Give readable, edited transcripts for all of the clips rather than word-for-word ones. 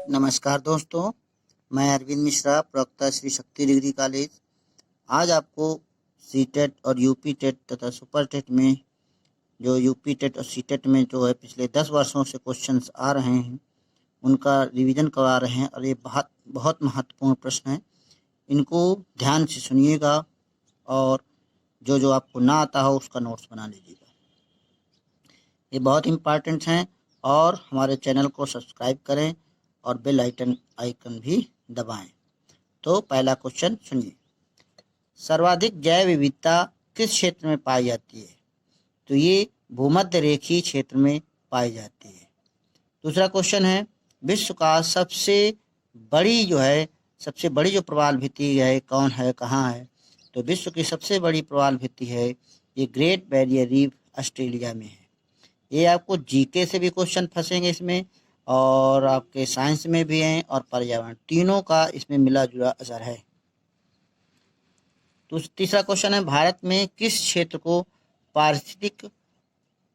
नमस्कार दोस्तों, मैं अरविंद मिश्रा, प्रवक्ता श्री शक्ति डिग्री कॉलेज। आज आपको सीटेट और यूपी टेट तथा सुपर टेट में जो यूपी टेट और सीटेट में जो है पिछले 10 वर्षों से क्वेश्चंस आ रहे हैं उनका रिवीजन करवा रहे हैं और ये बहुत बहुत महत्वपूर्ण प्रश्न है। इनको ध्यान से सुनिएगा और जो जो आपको ना आता हो उसका नोट्स बना लीजिएगा। ये बहुत इम्पॉर्टेंट हैं और हमारे चैनल को सब्सक्राइब करें और बेल आइकन भी दबाएं। तो पहला क्वेश्चन सुनिए, सर्वाधिक जैव विविधता किस क्षेत्र में पाई जाती है? तो ये भूमध्य रेखीय क्षेत्र में पाई जाती है। दूसरा क्वेश्चन है, विश्व का सबसे बड़ी जो प्रवाल भित्ति है कौन है, कहाँ है? तो विश्व की सबसे बड़ी प्रवाल भित्ति है ये ग्रेट बैरियर रीफ ऑस्ट्रेलिया में है। ये आपको जीके से भी क्वेश्चन फंसेंगे इसमें और आपके साइंस में भी हैं और पर्यावरण, तीनों का इसमें मिला जुला असर है। तो तीसरा क्वेश्चन है, भारत में किस क्षेत्र को पारिस्थितिक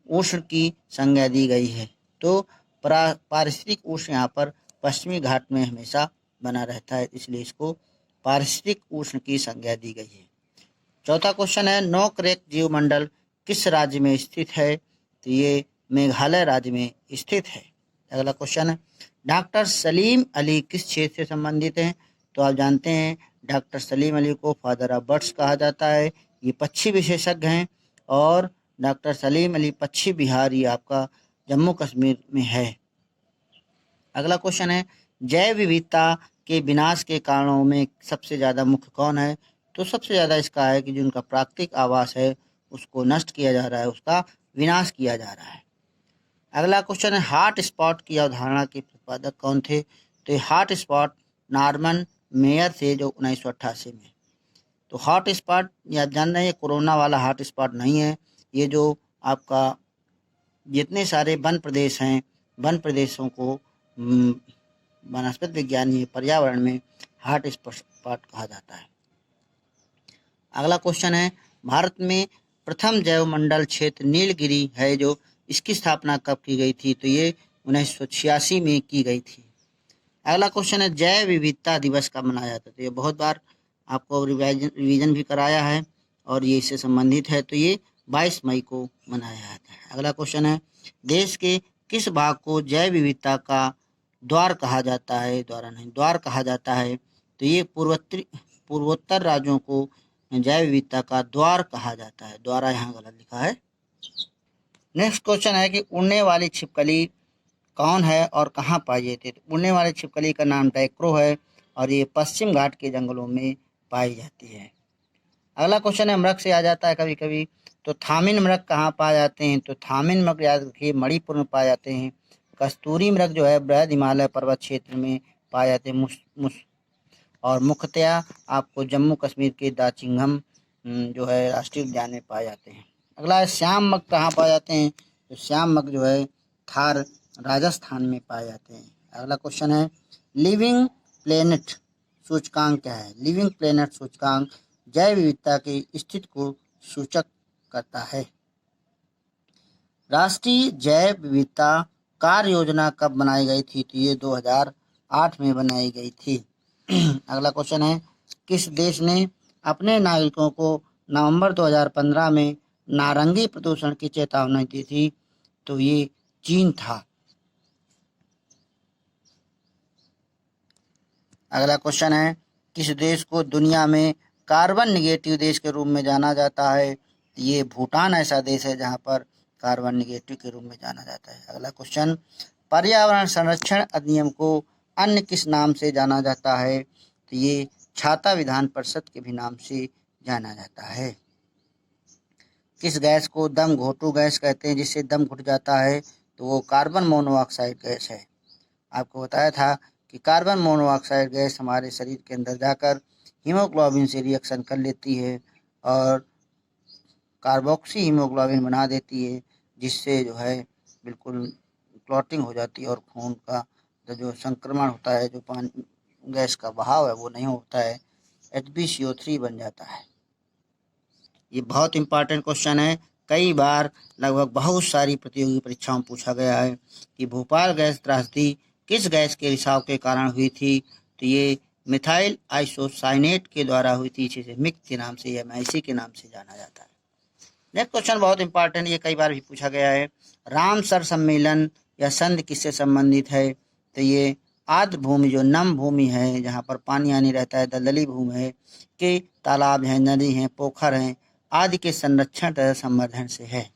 उष्ण की संज्ञा दी गई है? तो पारिस्थितिक उष्ण यहाँ पर पश्चिमी घाट में हमेशा बना रहता है, इसलिए इसको पारिस्थितिक उष्ण की संज्ञा दी गई है। चौथा क्वेश्चन है, नोकरेक जीवमंडल किस राज्य में स्थित है? तो ये मेघालय राज्य में स्थित है। अगला क्वेश्चन है, डॉक्टर सलीम अली किस क्षेत्र से संबंधित हैं? तो आप जानते हैं डॉक्टर सलीम अली को फादर ऑफ बर्ड्स कहा जाता है। ये पक्षी विशेषज्ञ हैं और डॉक्टर सलीम अली पश्चिमी बिहार ये आपका जम्मू कश्मीर में है। अगला क्वेश्चन है, जैव विविधता के विनाश के कारणों में सबसे ज़्यादा मुख्य कौन है? तो सबसे ज़्यादा इसका है कि जो उनका प्राकृतिक आवास है उसको नष्ट किया जा रहा है, उसका विनाश किया जा रहा है। अगला क्वेश्चन है, हॉट स्पॉट की अवधारणा के प्रतिपादक कौन थे? तो ये हॉट स्पॉट नॉर्मन मेयर थे जो 1988 में। तो हॉट स्पॉट ये आप जान रहे हैं कोरोना वाला हॉट स्पॉट नहीं है, ये जो आपका जितने सारे वन प्रदेश हैं वन प्रदेशों को वनस्पति विज्ञान पर्यावरण में हॉट स्पॉट कहा जाता है। अगला क्वेश्चन है, भारत में प्रथम जैवमंडल क्षेत्र नीलगिरी है जो इसकी स्थापना कब की गई थी? तो ये 1986 में की गई थी। अगला क्वेश्चन है, जैव विविधता दिवस कब मनाया जाता है? तो ये बहुत बार आपको रिवीजन भी कराया है और ये इससे संबंधित है, तो ये 22 मई को मनाया जाता है। अगला क्वेश्चन है, देश के किस भाग को जैव विविधता का द्वार कहा जाता है? द्वार कहा जाता है। तो ये पूर्वोत्तर राज्यों को जैव विविधता का द्वार कहा जाता है, द्वारा यहाँ गलत लिखा है। नेक्स्ट क्वेश्चन है कि उड़ने वाली छिपकली कौन है और कहाँ पाई जाती है? तो उड़ने वाली छिपकली का नाम डैक्रो है और ये पश्चिम घाट के जंगलों में पाई जाती है। अगला क्वेश्चन है, मृग से आ जाता है कभी कभी, तो थामिन मृग कहाँ पाए जाते हैं? तो थामिन मृग याद रखिए मणिपुर में पाए जाते हैं। कस्तूरी मृग जो है बृहद हिमालय पर्वत क्षेत्र में पाए जाते हैं और मुख्यतया आपको जम्मू कश्मीर के दाचिंगम जो है राष्ट्रीय उद्यान में पाए जाते हैं। अगला है, श्याम मग कहाँ पाए जाते हैं? तो श्याम मग जो है थार राजस्थान में पाए जाते हैं। अगला क्वेश्चन है, लिविंग प्लेनेट सूचकांक क्या है? लिविंग प्लेनेट सूचकांक जैव विविधता की स्थिति को सूचक करता है। राष्ट्रीय जैव विविधता कार्य योजना कब बनाई गई थी? तो ये 2008 में बनाई गई थी। अगला क्वेश्चन है, किस देश ने अपने नागरिकों को नवंबर 2015 में नारंगी प्रदूषण की चेतावनी दी थी? तो ये चीन था। अगला क्वेश्चन है, किस देश को दुनिया में कार्बन निगेटिव देश के रूप में जाना जाता है? ये भूटान ऐसा देश है जहां पर कार्बन निगेटिव के रूप में जाना जाता है। अगला क्वेश्चन, पर्यावरण संरक्षण अधिनियम को अन्य किस नाम से जाना जाता है? तो ये छाता विधान परिषद के भी नाम से जाना जाता है। किस गैस को दम घोटू गैस कहते हैं जिससे दम घुट जाता है? तो वो कार्बन मोनोऑक्साइड गैस है। आपको बताया था कि कार्बन मोनोऑक्साइड गैस हमारे शरीर के अंदर जाकर हीमोग्लोबिन से रिएक्शन कर लेती है और कार्बोक्सी हीमोग्लोबिन बना देती है, जिससे जो है बिल्कुल क्लॉटिंग हो जाती है और खून का जो संक्रमण होता है, जो पानी गैस का बहाव है वो नहीं होता है, HbCO3 बन जाता है। ये बहुत इंपॉर्टेंट क्वेश्चन है, कई बार लगभग बहुत सारी प्रतियोगी परीक्षाओं में पूछा गया है कि भोपाल गैस त्रासदी किस गैस के रिसाव के कारण हुई थी? तो ये मिथाइल आइसोसाइनेट के द्वारा हुई थी, जिसे मिक्स के नाम से या मैसी के नाम से जाना जाता है। नेक्स्ट क्वेश्चन बहुत इंपॉर्टेंट, ये कई बार भी पूछा गया है। रामसर सम्मेलन या संधि किससे संबंधित है? तो ये आर्द्र भूमि, जो नम भूमि है जहाँ पर पानी आनी रहता है, दलदली भूमि है, के तालाब हैं, नदी हैं, पोखर हैं आदि के संरक्षण तथा संवर्धन से है।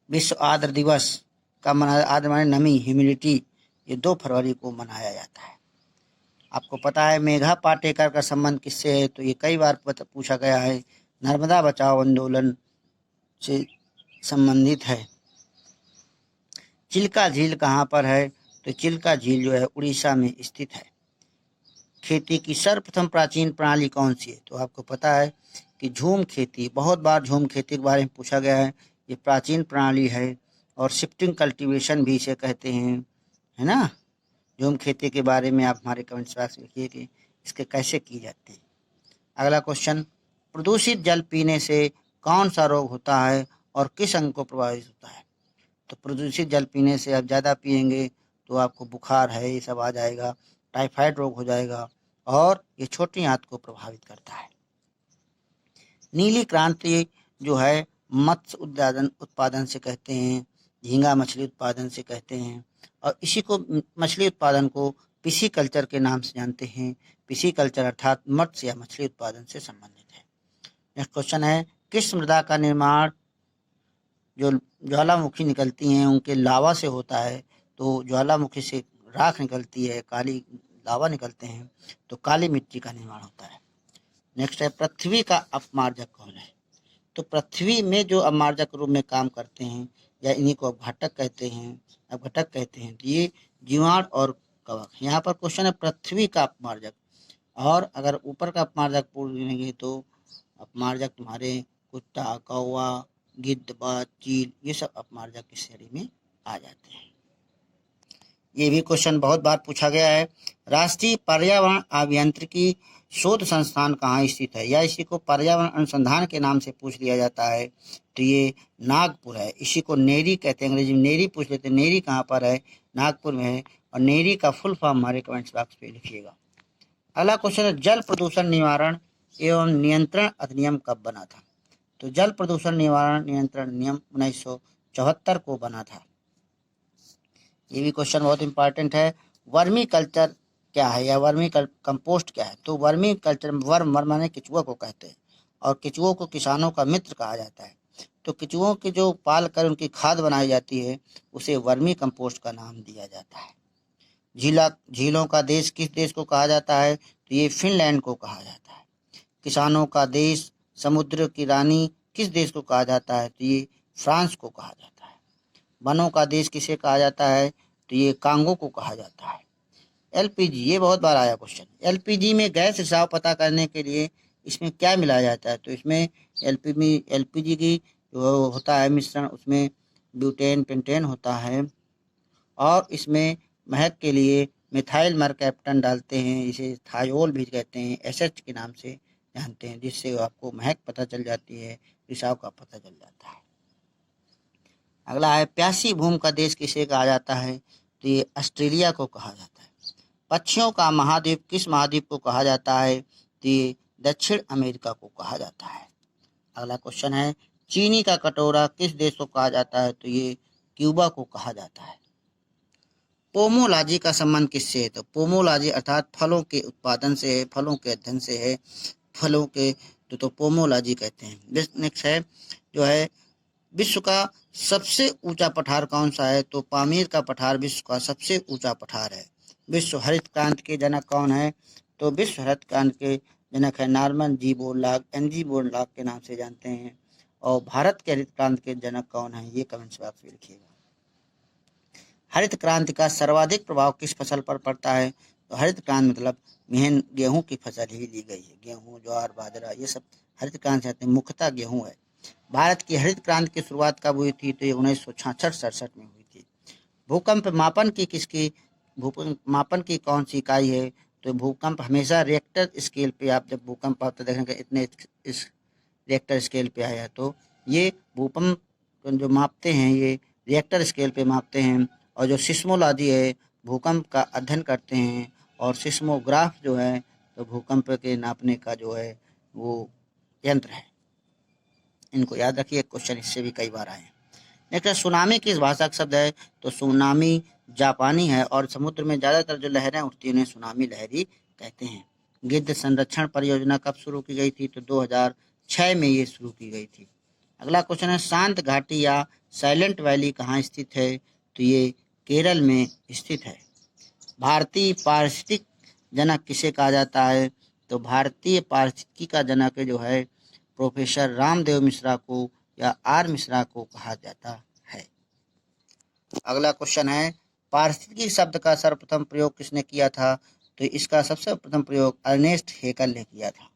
विश्व आर्द्र दिवस का मनाया, आर्द्र माने नमी, ह्यूमिडिटी, ये 2 फरवरी को मनाया जाता है। आपको पता है मेघा पाटेकर का संबंध किससे है? तो ये कई बार पूछा गया है, नर्मदा बचाओ आंदोलन से संबंधित है। चिल्का झील कहाँ पर है? तो चिल्का झील जो है उड़ीसा में स्थित है। खेती की सर्वप्रथम प्राचीन प्रणाली कौन सी है? तो आपको पता है कि झूम खेती, बहुत बार झूम खेती के बारे में पूछा गया है। ये प्राचीन प्रणाली है और शिफ्टिंग कल्टीवेशन भी इसे कहते हैं, है ना। झूम खेती के बारे में आप हमारे कमेंट्स बॉक्स में लिखिए कि इसके कैसे की जाती है। अगला क्वेश्चन, प्रदूषित जल पीने से कौन सा रोग होता है और किस अंग को प्रभावित होता है? तो प्रदूषित जल पीने से आप ज़्यादा पिएंगे तो आपको बुखार है ये सब आ जाएगा, टाइफाइड रोग हो जाएगा और ये छोटी आंत को प्रभावित करता है। नीली क्रांति जो है मत्स्य उत्पादन से कहते हैं, झींगा मछली उत्पादन से कहते हैं और इसी को मछली उत्पादन को पिसी कल्चर के नाम से जानते हैं। पिसी कल्चर अर्थात मत्स्य या मछली उत्पादन से संबंधित है। नेक्स्ट क्वेश्चन है, किस मृदा का निर्माण जो ज्वालामुखी निकलती हैं उनके लावा से होता है? तो ज्वालामुखी से राख निकलती है, काली लावा निकलते हैं, तो काली मिट्टी का निर्माण होता है। नेक्स्ट है, पृथ्वी का अपमार्जक कौन है? तो पृथ्वी में जो अपमार्जक रूप में काम करते हैं या इन्हीं को अपघटक कहते हैं, तो ये जीवाणु और कवक। यहाँ पर क्वेश्चन है पृथ्वी का अपमार्जक, और अगर ऊपर का अपमार्जक पूछ लेंगे तो अपमार्जक तुम्हारे कुत्ता, कौवा, गिद्ध, बाज, चील, ये सब अपमार्जक की श्रेणी में आ जाते हैं। ये भी क्वेश्चन बहुत बार पूछा गया है। राष्ट्रीय पर्यावरण अभियांत्रिकी शोध संस्थान कहाँ स्थित है? या इसी को पर्यावरण अनुसंधान के नाम से पूछ लिया जाता है, तो ये नागपुर है। इसी को नेरी कहते हैं, अंग्रेजी में नेरी पूछ लेते हैं। नेरी कहाँ पर है? नागपुर में है। और नेरी का फुल फॉर्म हमारे कमेंट्स बॉक्स पे लिखिएगा। अगला क्वेश्चन है, जल प्रदूषण निवारण एवं नियंत्रण अधिनियम कब बना था? तो जल प्रदूषण निवारण नियंत्रण नियम 1974 को बना था। ये भी क्वेश्चन बहुत इंपॉर्टेंट है। वर्मी कल्चर क्या है या वर्मी कंपोस्ट क्या है? तो वर्मी कल्चर, वर्म माने केचुआ को कहते हैं और केचुओं को किसानों का मित्र कहा जाता है। तो केचुओं के जो पाल कर उनकी खाद बनाई जाती है उसे वर्मी कंपोस्ट का नाम दिया जाता है। झीलों का देश किस देश को कहा जाता है? तो ये फिनलैंड को कहा जाता है। किसानों का देश, समुद्र की रानी किस देश को कहा जाता है? तो ये फ्रांस को कहा जाता है। वनों का देश किसे कहा जाता है? तो ये कांगो को कहा जाता है। एलपीजी, ये बहुत बार आया क्वेश्चन। एलपीजी में गैस रिसाव पता करने के लिए इसमें क्या मिलाया जाता है? तो इसमें एलपीजी की जो होता है मिश्रण, उसमें ब्यूटेन पेंटेन होता है और इसमें महक के लिए मिथाइल मरकैप्टन डालते हैं, इसे थायोल भी कहते हैं, एसएच के नाम से जानते हैं, जिससे आपको महक पता चल जाती है, रिसाव का पता चल जाता है। अगला है, प्यासी भूमि का देश किसे कहा जाता है? तो ये ऑस्ट्रेलिया को कहा जाता है। पक्षियों का महाद्वीप किस महाद्वीप को कहा जाता है? तो ये दक्षिण अमेरिका को कहा जाता है। अगला क्वेश्चन है, चीनी का कटोरा किस देश को कहा जाता है? तो ये क्यूबा को कहा जाता है। पोमोलॉजी का संबंध किससे है? तो पोमोलॉजी अर्थात फलों के उत्पादन से है, फलों के अध्ययन से है, फलों के तो पोमोलॉजी कहते हैं। नेक्स्ट है जो है, विश्व का सबसे ऊंचा पठार कौन सा है? तो पामीर का पठार विश्व का सबसे ऊंचा पठार है। विश्व हरित क्रांति के जनक कौन है? तो विश्व हरित क्रांति के जनक है नॉर्मन जी बोरलॉग, एनजी बोरलॉग के नाम से जानते हैं। और भारत के हरित क्रांति के जनक कौन है? ये कमेंट्स बॉक्स में लिखिएगा। हरित क्रांति का सर्वाधिक प्रभाव किस फसल पर पड़ता है? तो हरित क्रांति मतलब मेन गेहूं की फसल ही ली गई है। गेहूं, ज्वार, बाजरा, ये सब हरित क्रांति आते हैं, मुख्यतः गेहूं है। भारत की हरित क्रांति की शुरुआत कब हुई थी? तो ये 1966-67 में हुई थी। भूकंप मापन की कौन सी इकाई है? तो भूकंप हमेशा रिएक्टर स्केल पे, आप जब भूकंप आप देखेंगे इतने इस रिएक्टर स्केल पे आया, तो ये भूकंप जो मापते हैं ये रिएक्टर स्केल पे मापते हैं। और जो सिस्मोलॉजी है भूकंप का अध्ययन करते हैं, और सिस्मोग्राफ जो है तो भूकंप के नापने का जो है वो यंत्र है। इनको याद रखिए, क्वेश्चन इससे भी कई बार आए। नेक्स्ट है, सुनामी किस भाषा का शब्द है? तो सुनामी जापानी है, और समुद्र में ज़्यादातर जो लहरें उठती हैं उन्हें सुनामी लहरी कहते हैं। गिद्ध संरक्षण परियोजना कब शुरू की गई थी? तो 2006 में ये शुरू की गई थी। अगला क्वेश्चन है, शांत घाटी या साइलेंट वैली कहाँ स्थित है? तो ये केरल में स्थित है। भारतीय पारिस्थितिक जनक किसे कहा जाता है? तो भारतीय पारिस्थितिकी का जनक जो है प्रोफेसर रामदेव मिश्रा को या आर मिश्रा को कहा जाता है। अगला क्वेश्चन है, पारिस्थितिकी शब्द का सर्वप्रथम प्रयोग किसने किया था? तो इसका सबसे प्रथम प्रयोग अर्नेस्ट हेकल ने किया था।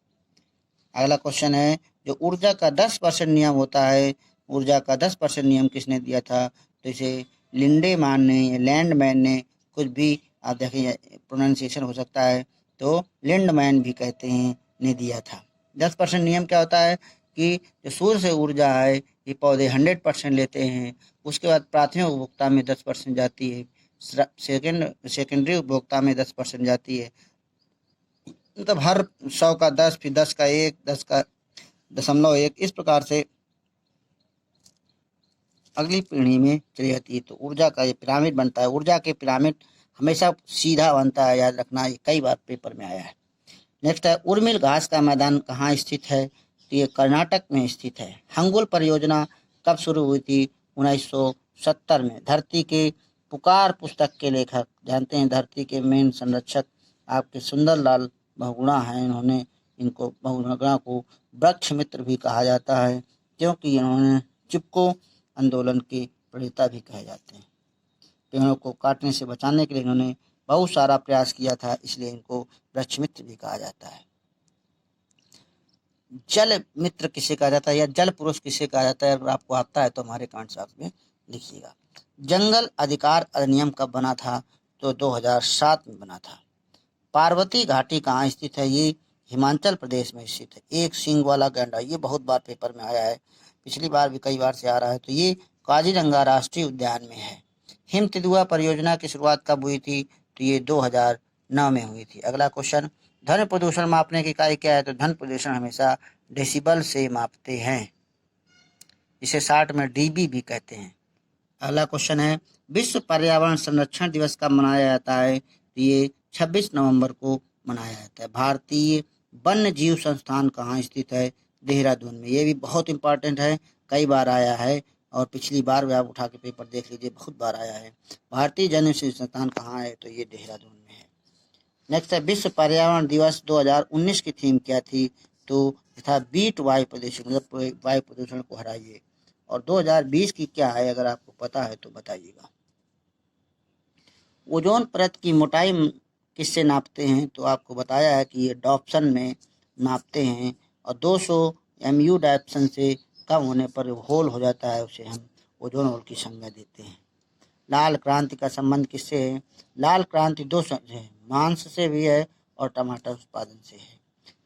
अगला क्वेश्चन है, जो ऊर्जा का 10% नियम होता है, ऊर्जा का 10% नियम किसने दिया था? तो इसे लिंडेमान ने या लैंडमैन ने, कुछ भी आप देखें प्रोनाउंसिएशन हो सकता है, तो लिंडमैन भी कहते हैं, ने दिया था। 10% नियम क्या होता है कि जो सूर्य से ऊर्जा है ये पौधे 100% लेते हैं, उसके बाद प्राथमिक उपभोक्ता में 10% जाती है, सेकेंडरी उपभोक्ता में 10% जाती है, मतलब हर 100 का 10, फिर 10 का 1, 10 का 0.1, इस प्रकार से अगली पीढ़ी में चली जाती है। तो ऊर्जा का ये पिरामिड बनता है। ऊर्जा के पिरामिड हमेशा सीधा बनता है, याद रखना, ये कई बार पेपर में आया है। नेक्स्ट है, उर्मिल घास का मैदान कहाँ स्थित है? तो ये कर्नाटक में स्थित है। हंगुल परियोजना कब शुरू हुई थी? 1970 में। धरती के पुकार पुस्तक के लेखक जानते हैं, धरती के मेन संरक्षक आपके सुंदरलाल बहुगुणा हैं। इन्होंने इनको बहुगुणा को वृक्ष मित्र भी कहा जाता है, क्योंकि इन्होंने चिपको आंदोलन के प्रणेता भी कहे जाते हैं। पेड़ों को काटने से बचाने के लिए इन्होंने बहुत सारा प्रयास किया था, इसलिए इनको वृक्ष मित्र भी कहा जाता है। जल मित्र किसे कहा जाता है या जल पुरुष किसे कहा जाता है? अगर आपको आता है तो हमारे कमेंट बॉक्स में लिखिएगा। जंगल अधिकार अधिनियम कब बना था? तो 2007 में बना था। पार्वती घाटी कहाँ स्थित है? ये हिमाचल प्रदेश में स्थित है। एक सींग वाला गैंडा, ये बहुत बार पेपर में आया है, पिछली बार भी कई बार से आ रहा है। तो ये काजीरंगा राष्ट्रीय उद्यान में है। हिम तेंदुआ परियोजना की शुरुआत कब हुई थी? तो ये 2009 में हुई थी। अगला क्वेश्चन, ध्वनि प्रदूषण मापने की इकाई क्या है? तो ध्वनि प्रदूषण हमेशा डेसिबल से मापते हैं, इसे 60 में डीबी भी कहते हैं। अगला क्वेश्चन है, विश्व पर्यावरण संरक्षण दिवस कब मनाया जाता है? तो ये 26 नवंबर को मनाया जाता है। भारतीय वन्य जीव संस्थान कहाँ स्थित है? देहरादून में। ये भी बहुत इंपॉर्टेंट है, कई बार आया है, और पिछली बार भी आप उठा के पेपर देख लीजिए, बहुत बार आया है। भारतीय वन्य जीव संस्थान कहाँ है? तो ये देहरादून में है। नेक्स्ट है, विश्व पर्यावरण दिवस 2019 की थीम क्या थी? तो था बीट वायु प्रदूषण, मतलब वायु प्रदूषण को हराइए। और 2020 की क्या है, अगर आपको पता है तो बताइएगा। ओजोन परत की मोटाई किससे नापते हैं? तो आपको बताया है कि ये डॉप्सन में नापते हैं, और 200 MU डायप्सन से कम होने पर होल हो जाता है, उसे हम ओजोन होल की संज्ञा देते हैं। लाल क्रांति का संबंध किससे है? लाल क्रांति दो से है, मांस से भी है और टमाटर उत्पादन से है।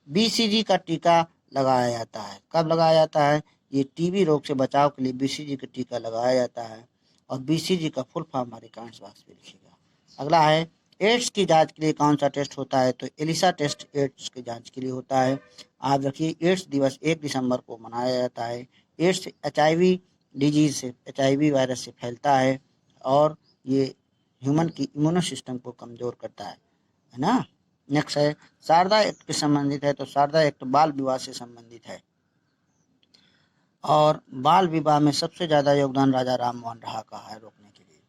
BCG का टीका लगाया जाता है, कब लगाया जाता है? ये टीबी रोग से बचाव के लिए BCG का टीका लगाया जाता है, और BCG का फुल फॉर्म हमारे कमेंट्स बॉक्स में लिखिएगा। अगला है, एड्स की जांच के लिए कौन सा टेस्ट होता है? तो एलिसा टेस्ट एड्स की जांच के लिए होता है। आप रखिए, एड्स दिवस 1 दिसंबर को मनाया जाता है। एड्स HIV डिजीज से, HIV वायरस से फैलता है, और ये ह्यूमन की इम्यूनो सिस्टम को कमज़ोर करता है ना। नेक्स्ट है, शारदा एक्ट के संबंधित है? तो शारदा एक्ट बाल विवाह से संबंधित है, और बाल विवाह में सबसे ज़्यादा योगदान राजा राम मोहन राय का है रोकने के लिए।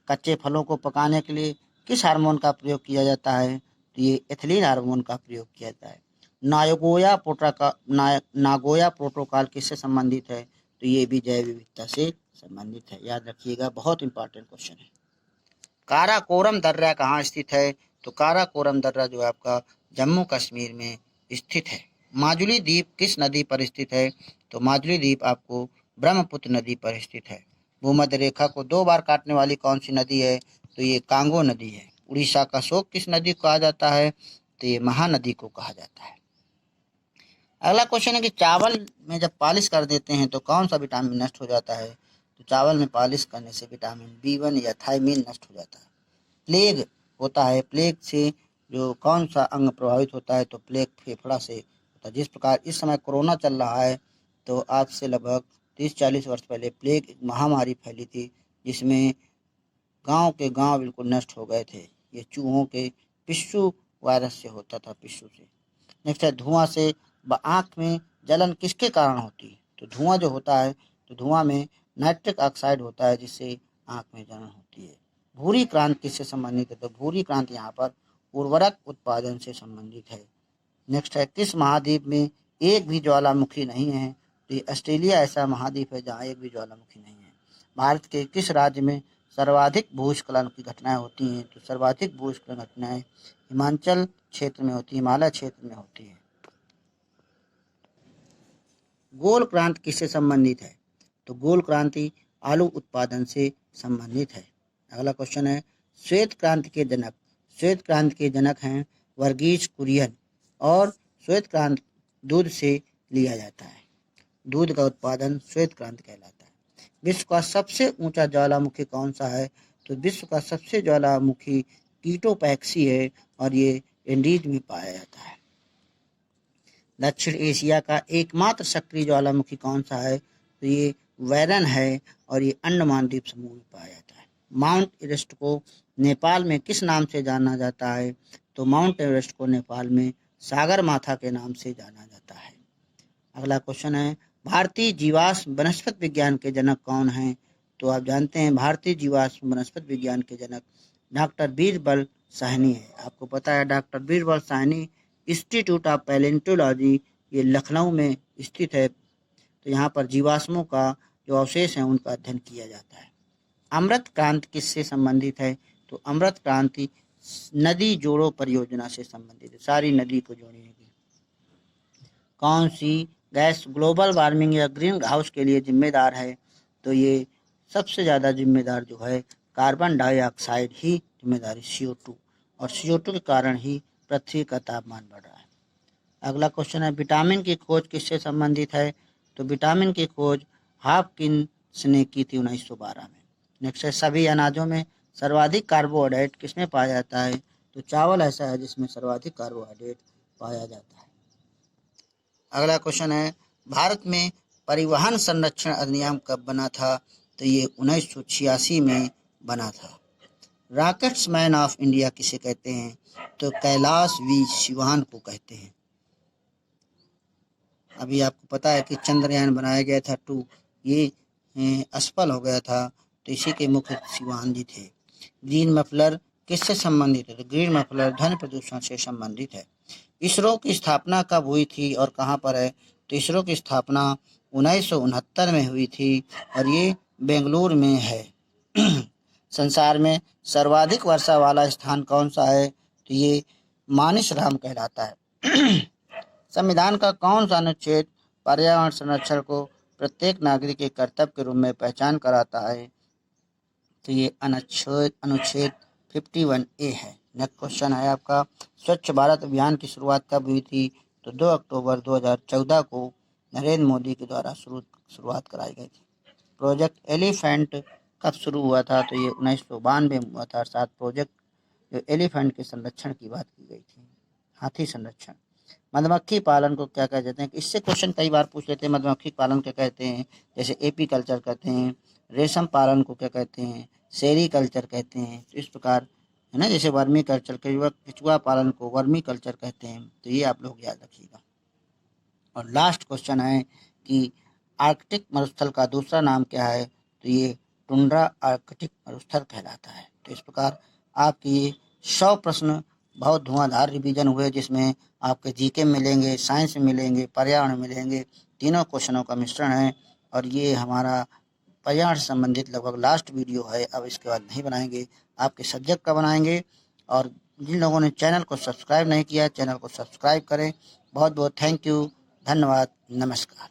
कच्चे फलों को पकाने के लिए किस हार्मोन का प्रयोग किया जाता है? तो ये एथिलीन हार्मोन का प्रयोग किया जाता है। नागोया प्रोटोकॉल किससे संबंधित है? तो ये भी जैव विविधता से संबंधित है, याद रखिएगा, बहुत इंपॉर्टेंट क्वेश्चन है। काराकोरम दर्रा कहाँ स्थित है? तो काराकोरम दर्रा जो है आपका जम्मू कश्मीर में स्थित है। माजुली द्वीप किस नदी पर स्थित है? तो माजुली द्वीप आपको ब्रह्मपुत्र नदी पर स्थित है। भूमध्य रेखा को 2 बार काटने वाली कौन सी नदी है? तो ये कांगो नदी है। उड़ीसा का शोक किस नदी को कहा जाता है? तो ये महानदी को कहा जाता है। अगला क्वेश्चन है कि चावल में जब पॉलिश कर देते हैं तो कौन सा विटामिन नष्ट हो जाता है? तो चावल में पॉलिश करने से विटामिन B1 या थायमीन नष्ट हो जाता है। प्लेग होता है, प्लेग से जो कौन सा अंग प्रभावित होता है, तो प्लेग फेफड़ा से होता है। जिस प्रकार इस समय कोरोना चल रहा है, तो आज से लगभग 30-40 वर्ष पहले प्लेग एक महामारी फैली थी, जिसमें गांव के गांव बिल्कुल नष्ट हो गए थे। ये चूहों के पिस्सू वायरस से होता था, पिस्सू से। नेक्स्ट है धुआं से आँख में जलन किसके कारण होती है? तो धुआं जो होता है, तो धुआं में नाइट्रिक ऑक्साइड होता है, जिससे आँख में जलन होती है। भूरी क्रांति किससे संबंधित है? तो भूरी क्रांति यहाँ पर उर्वरक उत्पादन से संबंधित है। नेक्स्ट है किस महाद्वीप में एक भी ज्वालामुखी नहीं है? तो ये ऑस्ट्रेलिया ऐसा महाद्वीप है जहाँ एक भी ज्वालामुखी नहीं है। भारत के किस राज्य में सर्वाधिक भूस्खलन की घटनाएं होती हैं? तो सर्वाधिक भूस्खलन घटनाएं हिमाचल क्षेत्र में होती है, हिमालय क्षेत्र में होती है। गोल क्रांति किससे संबंधित है? तो गोल क्रांति आलू उत्पादन से संबंधित है। अगला क्वेश्चन है श्वेत क्रांति के जनक। श्वेत क्रांति के जनक हैं वर्गीज कुरियन, और श्वेत क्रांति दूध से लिया जाता है। दूध का उत्पादन श्वेत क्रांति कहलाता है। विश्व का सबसे ऊंचा ज्वालामुखी कौन सा है? तो विश्व का सबसे ज्वालामुखी कीटोपैक्सी है, और ये इंडीज में पाया जाता है। दक्षिण एशिया का एकमात्र सक्रिय ज्वालामुखी कौन सा है? तो ये वैरन है, और ये अंडमान द्वीप समूह में पाया जाता है। माउंट एवरेस्ट को नेपाल में किस नाम से जाना जाता है? तो माउंट एवरेस्ट को नेपाल में सागर माथा के नाम से जाना जाता है। अगला क्वेश्चन है भारतीय जीवाश्म वनस्पति विज्ञान के जनक कौन हैं? तो आप जानते हैं भारतीय जीवाश्म वनस्पति विज्ञान के जनक डॉक्टर बीरबल साहनी है। आपको पता है doctor Birbal Sahni institute of palaeontology, ये लखनऊ में स्थित है। तो यहाँ पर जीवाश्मों का जो अवशेष हैं उनका अध्ययन किया जाता है। अमृत क्रांति किससे संबंधित है? तो अमृत क्रांति नदी जोड़ो परियोजना से संबंधित है, सारी नदी को जोड़ने की। कौन सी गैस ग्लोबल वार्मिंग या ग्रीन हाउस के लिए जिम्मेदार है? तो ये सबसे ज़्यादा जिम्मेदार जो है कार्बन डाइऑक्साइड ही जिम्मेदारी, CO2, और CO2 के कारण ही पृथ्वी का तापमान बढ़ रहा है। अगला क्वेश्चन है विटामिन की खोज किससे संबंधित है? तो विटामिन की खोज हॉपकिंस ने की थी 1912 में। नेक्स्ट है सभी अनाजों में सर्वाधिक कार्बोहाइड्रेट किसमें पाया जाता है? तो चावल ऐसा है जिसमें सर्वाधिक कार्बोहाइड्रेट पाया जाता है। अगला क्वेश्चन है भारत में परिवहन संरक्षण अधिनियम कब बना था? तो ये 1986 में बना था। रॉकेट्समैन ऑफ इंडिया किसे कहते हैं? तो कैलाश वी सिवान को कहते हैं। अभी आपको पता है कि चंद्रयान बनाया गया था 2, ये असफल हो गया था, तो इसी के मुख्य सिवान जी थे। ग्रीन मफलर किससे संबंधित है? तो ग्रीन मफलर ध्वनि प्रदूषण से संबंधित है। इसरो की स्थापना कब हुई थी और कहाँ पर है? तो इसरो की स्थापना 1969 में हुई थी, और ये बेंगलुरु में है। संसार में सर्वाधिक वर्षा वाला स्थान कौन सा है? तो ये मानसरोवर कहलाता है। संविधान का कौन सा अनुच्छेद पर्यावरण संरक्षण को प्रत्येक नागरिक के कर्तव्य के रूप में पहचान कराता है? तो ये अनुच्छेद 51A है। नेक्स्ट क्वेश्चन है आपका स्वच्छ भारत अभियान की शुरुआत कब हुई थी? तो 2 अक्टूबर 2014 को नरेंद्र मोदी के द्वारा शुरुआत कराई गई थी। प्रोजेक्ट एलिफेंट कब शुरू हुआ था? तो ये 1992 में हुआ था। अर्थात प्रोजेक्ट जो एलिफेंट के संरक्षण की बात की गई थी, हाथी संरक्षण। मधुमक्खी पालन को क्या कहते हैं? इससे क्वेश्चन कई बार पूछ लेते हैं। मधुमक्खी पालन क्या कहते हैं? जैसे एपी कल्चर कहते हैं। रेशम पालन को क्या कहते हैं? सेरी कल्चर कहते हैं। तो इस प्रकार है ना, जैसे वर्मी कल्चर, केचुआ पालन को वर्मी कल्चर कहते हैं। तो ये आप लोग याद रखिएगा। और लास्ट क्वेश्चन है कि आर्कटिक मरुस्थल का दूसरा नाम क्या है? तो ये टुंड्रा आर्कटिक मरुस्थल कहलाता है। तो इस प्रकार आपके ये 100 प्रश्न बहुत धुआंधार रिवीजन हुए, जिसमें आपके जीके मिलेंगे, साइंस में मिलेंगे, पर्यावरण मिलेंगे। तीनों क्वेश्चनों का मिश्रण है, और ये हमारा पर्यावरण से संबंधित लगभग लास्ट वीडियो है। अब इसके बाद नहीं बनाएंगे, आपके सब्जेक्ट का बनाएंगे। और जिन लोगों ने चैनल को सब्सक्राइब नहीं किया, चैनल को सब्सक्राइब करें। बहुत बहुत थैंक यू, धन्यवाद, नमस्कार।